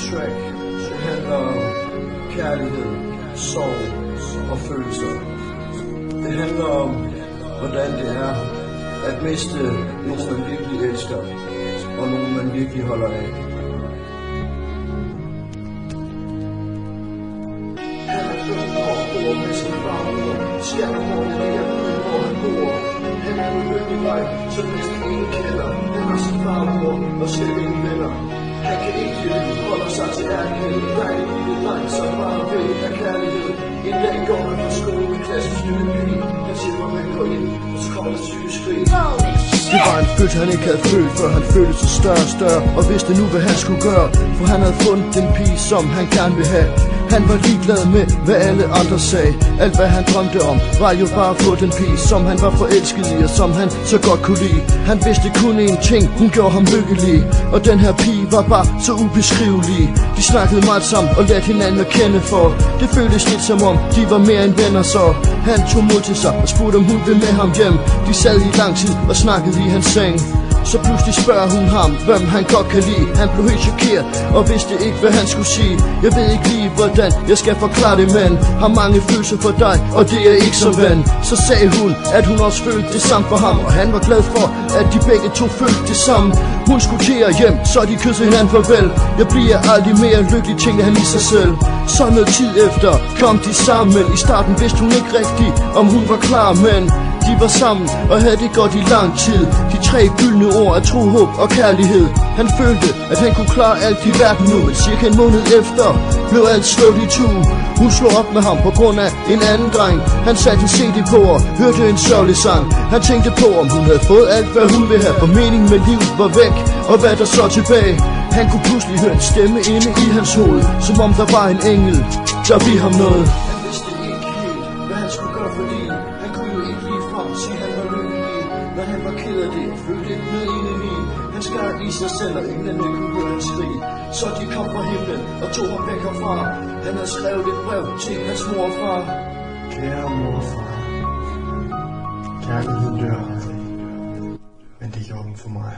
track. Det handler om kærlighed, sorg og følelser. Det handler om, hvordan det er at miste nogen, man virkelig elsker, og nogen, man virkelig holder af. Han er 15 år, bor med sin farmor. Skærmorgen ligger ude, hvor han bor. Han er en lykkelig vej, som næsten ingen kender. Han har sin farmor og slet ingen venner. Han kan ikke holde sig til ærlighed. Dejlig lille dreng, som bare vil have kærlighed. En dag går han på skole i klassens nye by. Han siger mig gå ind, og så kommer der syge skrig. Det var en følelse han ikke havde følt, før han følte sig større og større, og vidste nu hvad han skulle gøre, for han havde fundet den pige som han gerne ville have. Han var ligeglad med hvad alle andre sagde. Alt hvad han drømte om var jo bare at få den pige som han var forelsket i, og som han så godt kunne lide. Han vidste kun én ting, hun gjorde ham lykkelig, og den her pige var bare så ubeskrivelig. De snakkede meget sammen og lærte hinanden at kende, for det føltes lidt som om de var mere end venner. Så han tog mod til sig og spurgte om hun ville med ham hjem. De sad i lang tid og snakkede i hans seng. Så pludselig spørger hun ham, hvem han godt kan lide. Han blev helt chokeret og vidste ikke hvad han skulle sige. Jeg ved ikke lige hvordan jeg skal forklare det, men har mange følelser for dig, og det er ikke som ven. Så sagde hun, at hun også følte det samme for ham, og han var glad for at de begge to følte det samme. Hun skulle til at hjem, så de kyssede hinanden farvel. Jeg bliver aldrig mere lykkelig, tænkte han i sig selv. Så noget tid efter kom de sammen. I starten vidste hun ikke rigtigt om hun var klar, men de var sammen og havde det godt i lang tid. De 3 gyldne ord af tro, håb og kærlighed. Han følte at han kunne klare alt i verden nu, men cirka en måned efter blev alt slået i tu. Hun slog op med ham på grund af en anden dreng. Han satte en CD på og hørte en sørgelig sang. Han tænkte på om hun havde fået alt hvad hun ville have, for meningen med livet var væk, og hvad der så tilbage. Han kunne pludselig høre en stemme inde i hans hoved, som om der var en engel, der ville ham noget. Han vidste ikke helt, hvad han skulle gøre, fordi han kunne jo ikke lige frem sige, han var lykkelig. Når han var ked af det, følte ikke noget indeni. Han skar i sig selv, og ingen kunne høre hans skrig. Så de kom fra himlen og tog ham væk herfra. Han havde skrevet et brev til hans mor og far. Kære mor og far, kærligheden dør aldrig, men det gjorde den for mig.